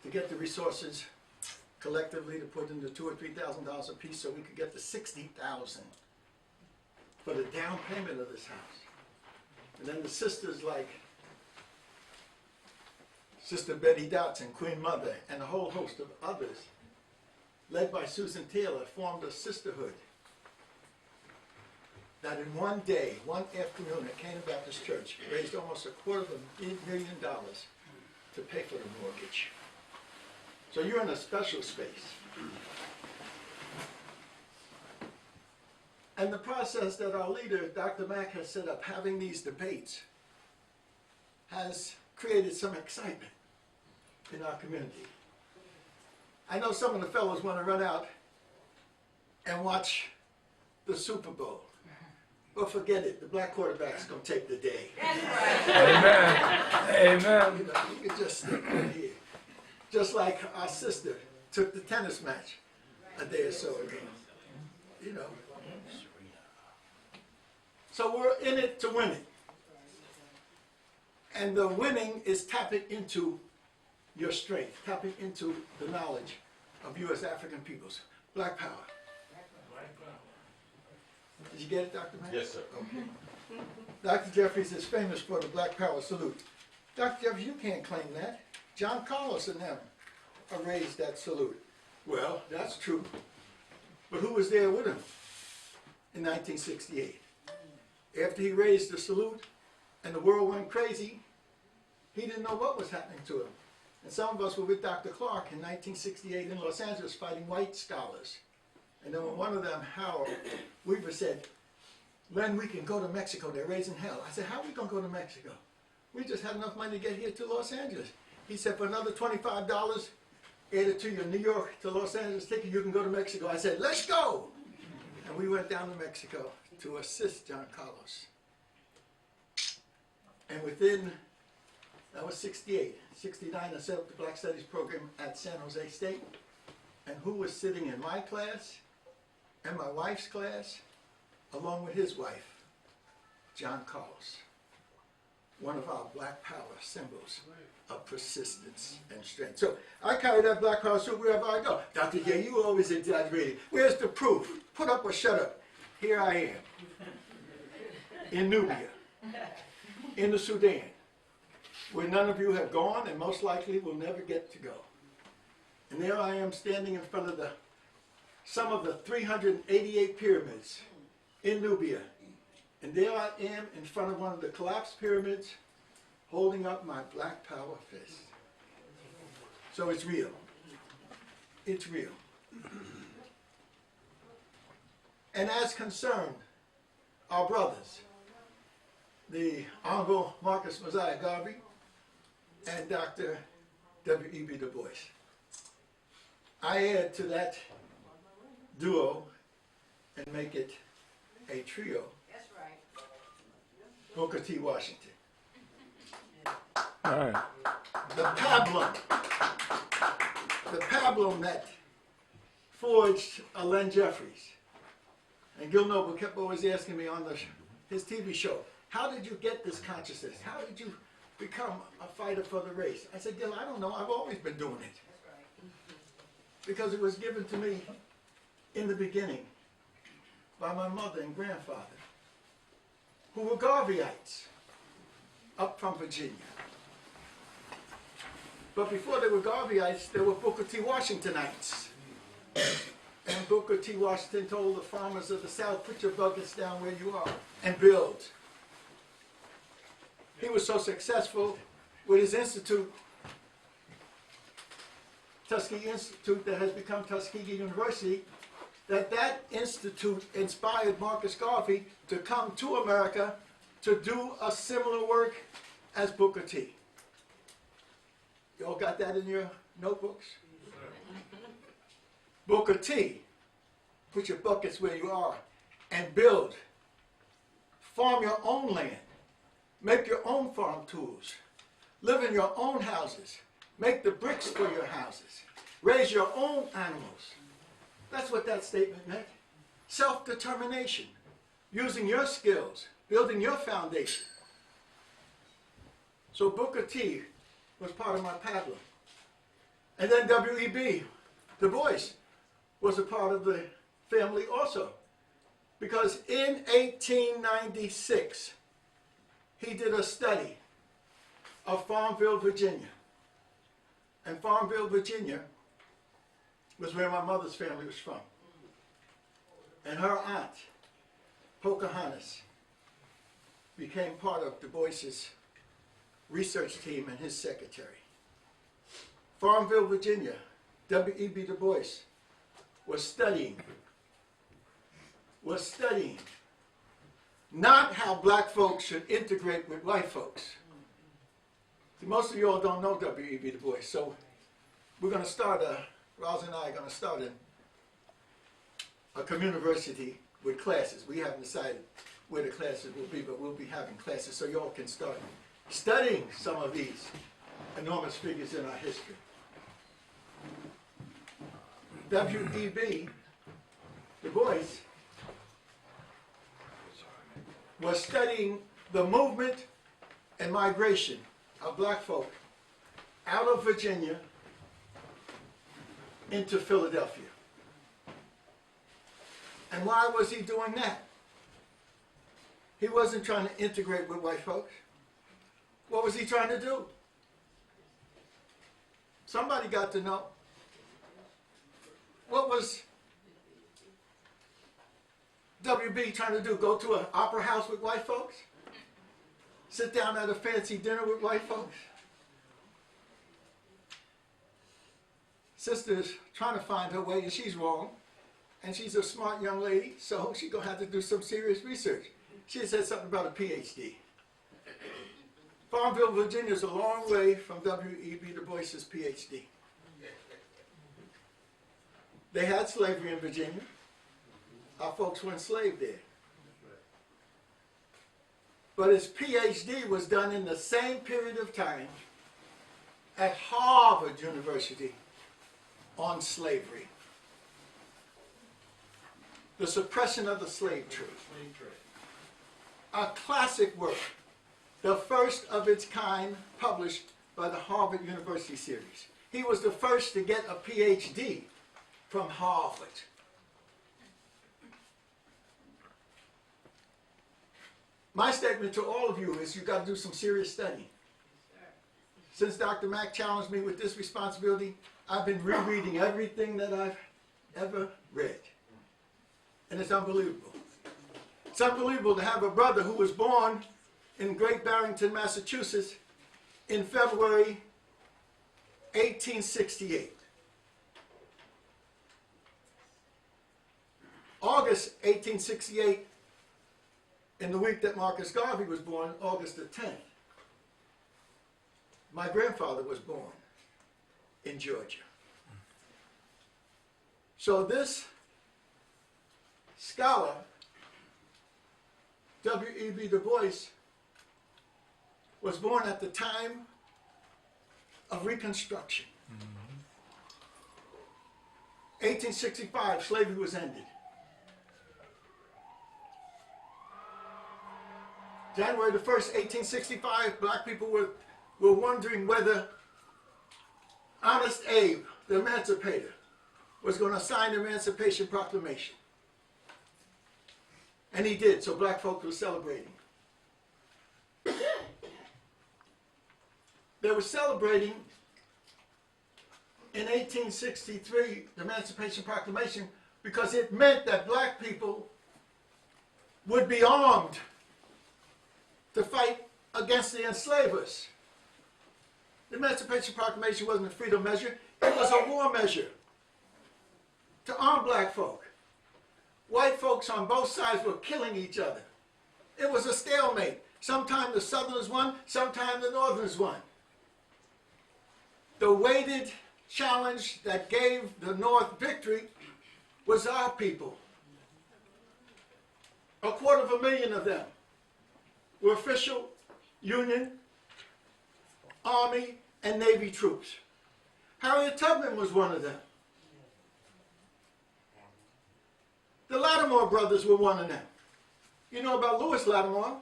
to get the resources collectively to put into $2,000 or $3,000 a piece so we could get the $60,000 for the down payment of this house. And then the sisters like Sister Betty Dotson, Queen Mother, and a whole host of others, led by Susan Taylor, formed a sisterhood that in one day, one afternoon at Canaan Baptist Church, raised almost $250,000 to pay for the mortgage. So you're in a special space. And the process that our leader, Dr. Mack, has set up, having these debates, has created some excitement in our community. I know some of the fellows want to run out and watch the Super Bowl. But forget it, the black quarterback's going to take the day. Amen. Amen. You know, you can just stick right here. Just like our sister took the tennis match a day or so ago. You know. So we're in it to win it. And the winning is tapping into your strength, tapping into the knowledge of you as African peoples. Black power. Did you get it, Dr. Mack? Yes, sir. Okay. Dr. Jeffries is famous for the Black Power salute. Dr. Jeffries, you can't claim that. John Carlos and them raised that salute. Well, that's true. But who was there with him in 1968? After he raised the salute and the world went crazy, he didn't know what was happening to him. And some of us were with Dr. Clarke in 1968 in Los Angeles fighting white scholars. And then when one of them, Howard Weaver, said, "Len, we can go to Mexico, they're raising hell." I said, "How are we going to go to Mexico? We just had enough money to get here to Los Angeles." He said, "For another $25 added to your New York to Los Angeles ticket, you can go to Mexico." I said, "Let's go!" And we went down to Mexico to assist John Carlos. And within, that was 68, 69, I set up the Black Studies program at San Jose State. And who was sitting in my class and my wife's class, along with his wife, John Carlos. One of our Black Power symbols of persistence and strength. So I carry that Black Power suit wherever I go. Dr. J, you always exaggerating. Where's the proof? Put up or shut up. Here I am. In Nubia. In the Sudan. Where none of you have gone and most likely will never get to go. And there I am standing in front of some of the 388 pyramids in Nubia. And there I am in front of one of the collapsed pyramids, holding up my Black Power fist. So it's real. It's real. And as concerned, our brothers, the Honorable Marcus Mchawl Garvey and Dr. W.E.B. Du Bois, I add to that duo and make it a trio. That's right. Booker T. Washington. All right. The pablum that forged Len Jeffries. And Gil Noble kept always asking me on his TV show, "How did you get this consciousness? How did you become a fighter for the race?" I said, "Gil, I don't know. I've always been doing it." Because it was given to me in the beginning by my mother and grandfather, who were Garveyites up from Virginia. But before they were Garveyites, they were Booker T. Washingtonites. And Booker T. Washington told the farmers of the South, "Put your buckets down where you are and build." He was so successful with his institute, Tuskegee Institute, that has become Tuskegee University, that institute inspired Marcus Garvey to come to America to do a similar work as Booker T. You all got that in your notebooks? Booker T, put your buckets where you are and build. Farm your own land. Make your own farm tools. Live in your own houses. Make the bricks for your houses. Raise your own animals. That's what that statement meant. Self-determination. Using your skills. Building your foundation. So Booker T was part of my pablum. And then W.E.B. Du Bois was a part of the family also. Because in 1896, he did a study of Farmville, Virginia. And Farmville, Virginia was where my mother's family was from. And her aunt, Pocahontas, became part of Du Bois's research team and his secretary. Farmville, Virginia, W.E.B. Du Bois was studying not how black folks should integrate with white folks. See, most of you all don't know W.E.B. Du Bois, so we're going to start, Roz and I are going to start a communiversity with classes. We haven't decided where the classes will be, but we'll be having classes so you all can start studying some of these enormous figures in our history. W.E.B. Du Bois was studying the movement and migration of black folk out of Virginia into Philadelphia. And why was he doing that? He wasn't trying to integrate with white folks. What was he trying to do? Somebody got to know. What was WB trying to do? Go to an opera house with white folks? Sit down at a fancy dinner with white folks? Sister's trying to find her way, and she's wrong. And she's a smart young lady, so she's going to have to do some serious research. She said something about a PhD. Farmville, Virginia is a long way from W.E.B. Du Bois's PhD. They had slavery in Virginia. Our folks were enslaved there. But his PhD was done in the same period of time at Harvard University on slavery. The Suppression of the Slave Trade. A classic work, the first of its kind published by the Harvard University series. He was the first to get a PhD from Harvard. My statement to all of you is you've got to do some serious studying. Since Dr. Mack challenged me with this responsibility, I've been rereading everything that I've ever read. And it's unbelievable. It's unbelievable to have a brother who was born in Great Barrington, Massachusetts in February 1868. August 1868, in the week that Marcus Garvey was born, August the 10th, my grandfather was born in Georgia. So this scholar, W.E.B. Du Bois, was born at the time of Reconstruction. 1865, slavery was ended. January the 1st, 1865, black people were wondering whether Honest Abe, the emancipator, was going to sign the Emancipation Proclamation. And he did, so black folks were celebrating. They were celebrating in 1863, the Emancipation Proclamation, because it meant that black people would be armed to fight against the enslavers. The Emancipation Proclamation wasn't a freedom measure, it was a war measure to arm black folk. White folks on both sides were killing each other. It was a stalemate. Sometimes the Southerners won, sometimes the Northerners won. The weighted challenge that gave the North victory was our people. 250,000 of them were official Union, Army, and Navy troops. Harriet Tubman was one of them. The Lattimore brothers were one of them. You know about Lewis Lattimore,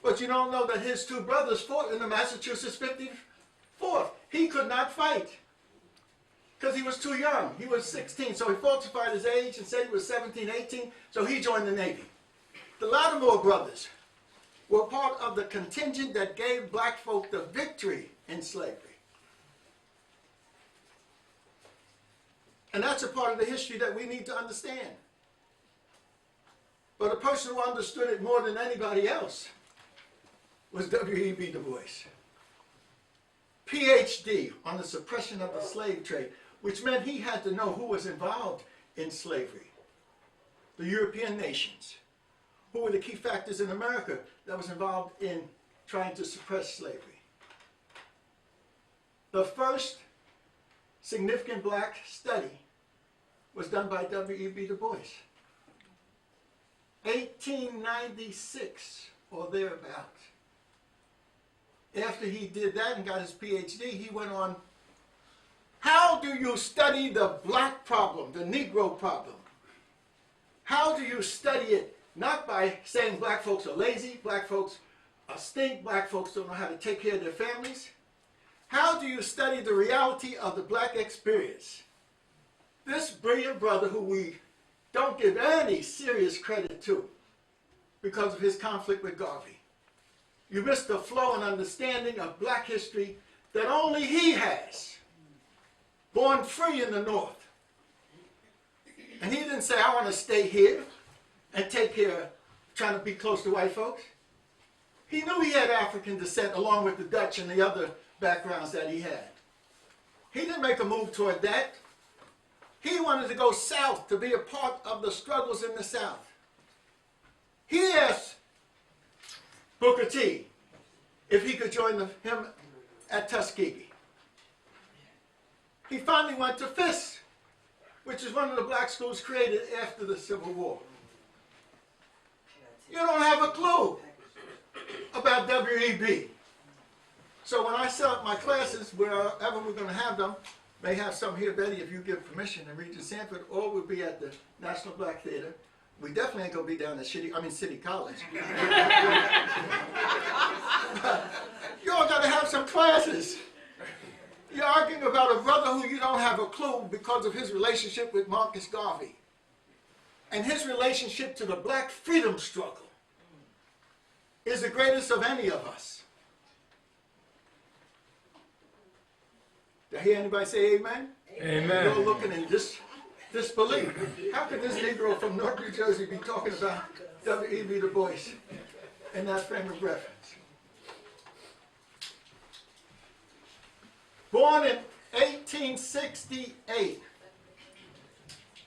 but you don't know that his two brothers fought in the Massachusetts 54th. He could not fight because he was too young. He was 16, so he falsified his age and said he was 17, 18, so he joined the Navy. The Lattimore brothers were part of the contingent that gave black folk the victory in slavery. And that's a part of the history that we need to understand. But a person who understood it more than anybody else was W.E.B. Du Bois. PhD on the suppression of the slave trade, which meant he had to know who was involved in slavery. The European nations. Who were the key factors in America that was involved in trying to suppress slavery? The first significant black study was done by W.E.B. Du Bois. 1896 or thereabouts. After he did that and got his PhD, he went on, how do you study the black problem, the Negro problem? How do you study it? Not by saying black folks are lazy, black folks are stink, black folks don't know how to take care of their families. How do you study the reality of the black experience? This brilliant brother who we don't give any serious credit to because of his conflict with Garvey. You missed the flow and understanding of black history that only he has. Born free in the North. And he didn't say, I want to stay here and take care of trying to be close to white folks. He knew he had African descent along with the Dutch and the other backgrounds that he had. He didn't make a move toward that. He wanted to go south to be a part of the struggles in the South. He asked Booker T if he could join him at Tuskegee. He finally went to Fisk, which is one of the black schools created after the Civil War. You don't have a clue about WEB. So when I set up my classes, wherever we're going to have them, may have some here, Betty, if you give permission, in Regent Sanford, or we'll be at the National Black Theater. We definitely ain't going to be down at City College. You all got to have some classes. You're arguing about a brother who you don't have a clue because of his relationship with Marcus Garvey and his relationship to the black freedom struggle is the greatest of any of us. Did I hear anybody say amen? Amen. You're looking in disbelief. How could this Negro from North New Jersey be talking about W.E.B. Du Bois in that frame of reference? Born in 1868,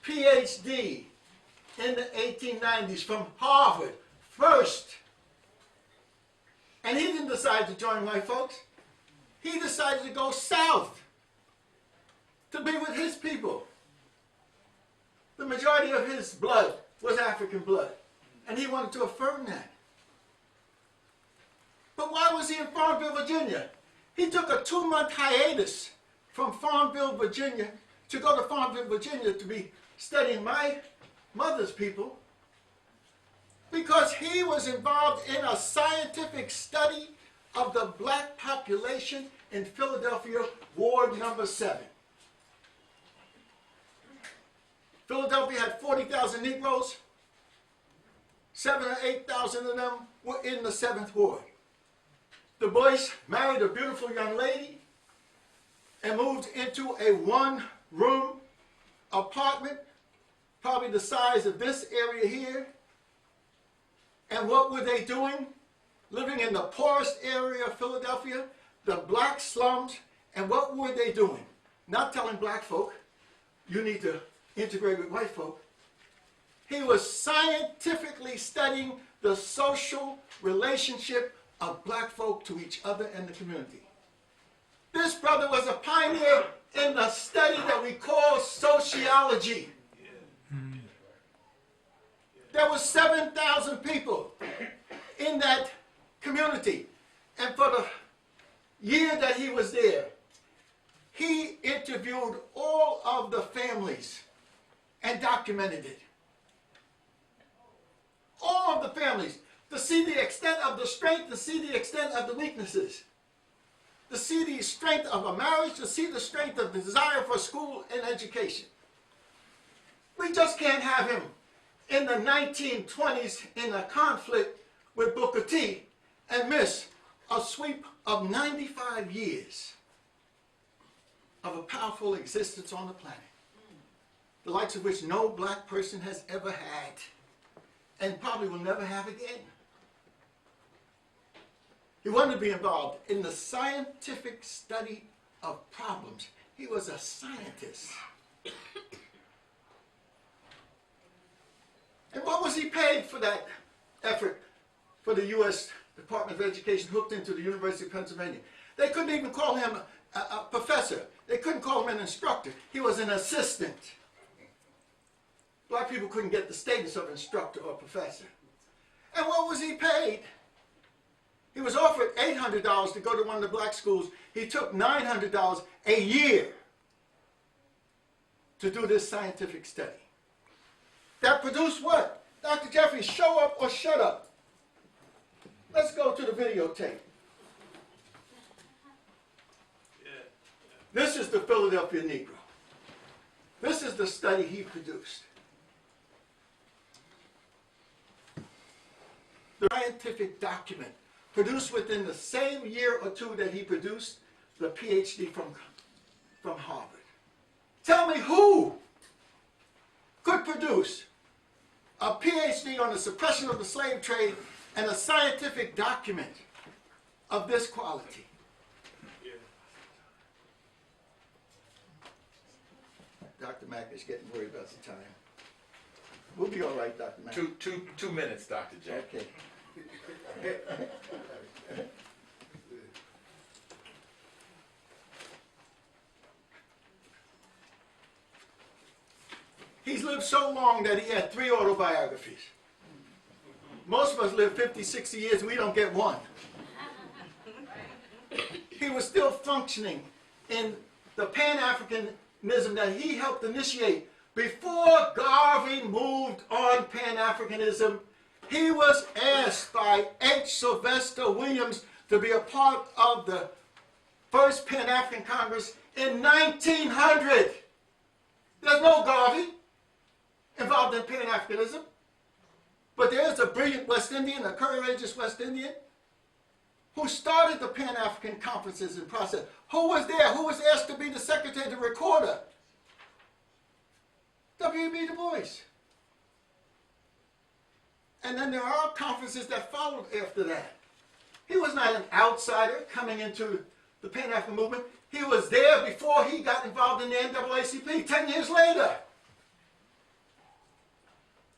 PhD in the 1890s from Harvard, first. And he didn't decide to join white folks. He decided to go south to be with his people. The majority of his blood was African blood, and he wanted to affirm that. But why was he in Farmville, Virginia? He took a 2-month hiatus from Farmville, Virginia, to go to Farmville, Virginia to be studying my mother's people, because he was involved in a scientific study of the black population in Philadelphia, Ward number 7. Philadelphia had 40,000 Negroes. 7,000 or 8,000 of them were in the 7th Ward. Du Bois married a beautiful young lady and moved into a 1-room apartment, probably the size of this area here. And what were they doing? Living in the poorest area of Philadelphia, the black slums. And what were they doing? Not telling black folk, you need to integrate with white folk. He was scientifically studying the social relationship of black folk to each other and the community. This brother was a pioneer in the study that we call sociology. There were 7,000 people in that community. And for the year that he was there, he interviewed all of the families and documented it. All of the families, to see the extent of the strength, to see the extent of the weaknesses, to see the strength of a marriage, to see the strength of the desire for school and education. We just can't have him in the 1920s in a conflict with Booker T and miss a sweep of 95 years of a powerful existence on the planet, the likes of which no black person has ever had and probably will never have again. He wanted to be involved in the scientific study of problems. He was a scientist. And what was he paid for that effort for the U.S. Department of Education hooked into the University of Pennsylvania? They couldn't even call him a professor. They couldn't call him an instructor. He was an assistant. Black people couldn't get the status of instructor or professor. And what was he paid? He was offered $800 to go to one of the black schools. He took $900 a year to do this scientific study. That produced what? Dr. Jeffries, show up or shut up. Let's go to the videotape. This is the Philadelphia Negro. This is the study he produced. The scientific document produced within the same year or two that he produced the PhD from Harvard. Tell me who could produce a PhD on the suppression of the slave trade and a scientific document of this quality? Dr. Mack is getting worried about the time. We'll be all right, Dr. Mack. 2 minutes, Dr. J. Okay. He's lived so long that he had 3 autobiographies. Most of us live 50, 60 years and we don't get one. He was still functioning in the Pan-Africanism that he helped initiate. Before Garvey moved on Pan-Africanism, he was asked by H. Sylvester Williams to be a part of the first Pan-African Congress in 1900. There's no Garvey involved in Pan-Africanism, but there's a brilliant West Indian, a courageous West Indian, who started the Pan-African conferences and process. Who was there? Who was asked to be the secretary, the recorder? W.E.B. Du Bois. And then there are conferences that followed after that. He was not an outsider coming into the Pan-African movement. He was there before he got involved in the NAACP, 10 years later.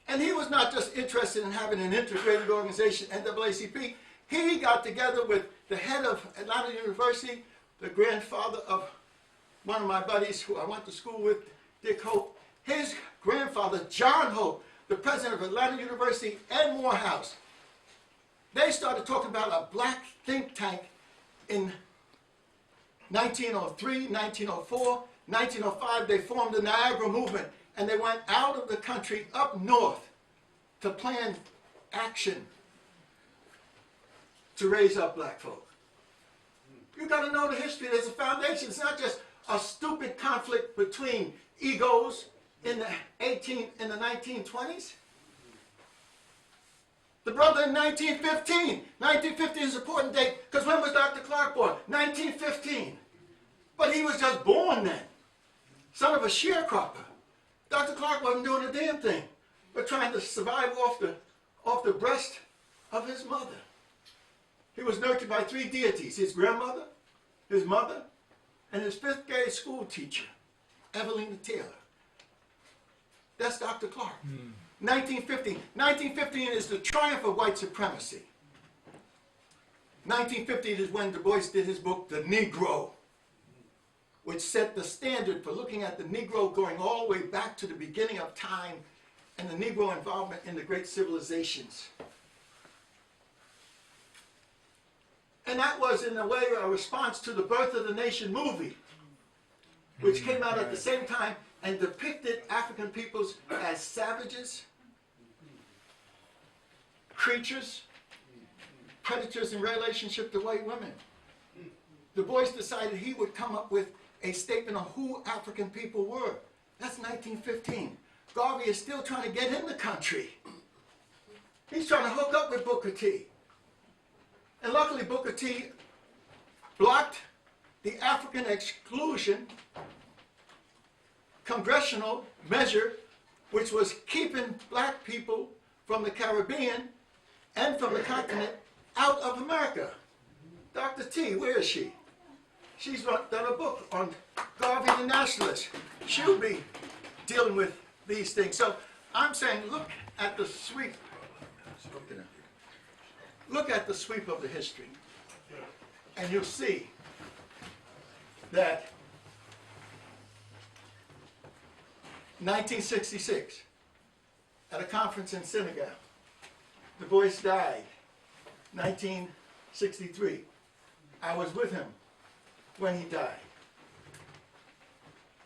And he was not just interested in having an integrated organization, NAACP. He got together with the head of Atlanta University, the grandfather of one of my buddies who I went to school with, Dick Hope. His grandfather, John Hope, the president of Atlanta University and Morehouse. They started talking about a black think tank in 1903, 1904, 1905. They formed the Niagara Movement, and they went out of the country up north to plan action to raise up black folk. You got to know the history. There's a foundation. It's not just a stupid conflict between egos in the 1920s. The brother in 1915. 1915 is an important date because when was Dr. Clarke born? 1915. But he was just born then. Son of a sharecropper. Dr. Clarke wasn't doing a damn thing but trying to survive off the breast of his mother. He was nurtured by 3 deities: his grandmother, his mother, and his 5th grade school teacher, Evelina Taylor. That's Dr. Clarke. 1915. 1915 is the triumph of white supremacy. 1915 is when Du Bois did his book, The Negro, which set the standard for looking at the Negro going all the way back to the beginning of time and the Negro involvement in the great civilizations. And that was, in a way, a response to the Birth of the Nation movie, which came out at the same time and depicted African peoples as savages, creatures, predators in relationship to white women. Du Bois decided he would come up with a statement on who African people were. That's 1915. Garvey is still trying to get in the country. He's trying to hook up with Booker T. And luckily Booker T blocked the African exclusion congressional measure, which was keeping black people from the Caribbean and from the continent out of America. Dr. T, where is she? She's done a book on Garvey the Nationalist. She'll be dealing with these things. So I'm saying, look at the sweep. Look at the sweep of the history, and you'll see that 1966, at a conference in Senegal, Du Bois died. 1963, I was with him when he died.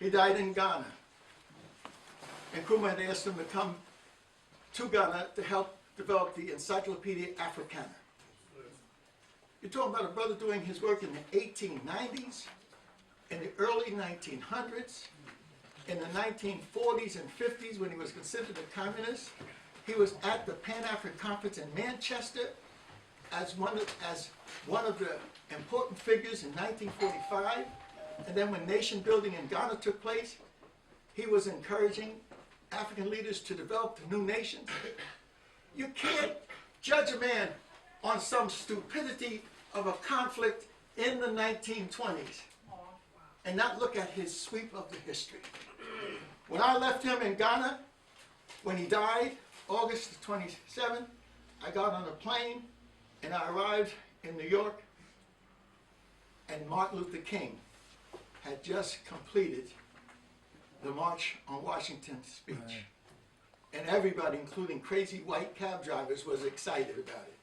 He died in Ghana, and Nkrumah had asked him to come to Ghana to help develop the Encyclopedia Africana. You're talking about a brother doing his work in the 1890s, in the early 1900s, in the 1940s and 50s when he was considered a communist. He was at the Pan-African Conference in Manchester as one of the important figures in 1945. And then when nation building in Ghana took place, he was encouraging African leaders to develop the new nations. You can't judge a man on some stupidity of a conflict in the 1920s and not look at his sweep of the history. When I left him in Ghana, when he died, August 27th, I got on a plane and I arrived in New York, and Martin Luther King had just completed the March on Washington speech. Right. And everybody, including crazy white cab drivers, was excited about it.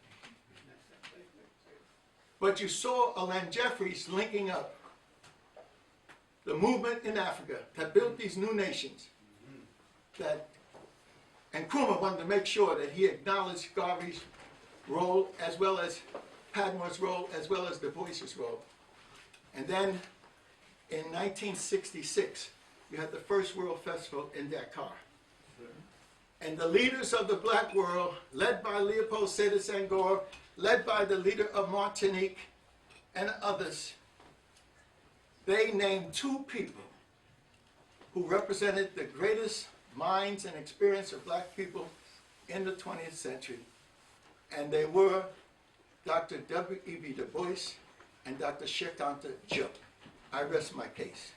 But you saw Alan Jeffries linking up the movement in Africa that built these new nations. And Nkrumah wanted to make sure that he acknowledged Garvey's role, as well as Padmore's role, as well as Dubois's role. And then in 1966, you had the first World Festival in Dakar. And the leaders of the black world, led by Leopold Sédar Senghor, led by the leader of Martinique and others, they named two people who represented the greatest minds and experience of black people in the 20th century. And they were Dr. W.E.B. Du Bois and Dr. Cheikh Anta Diop. I rest my case.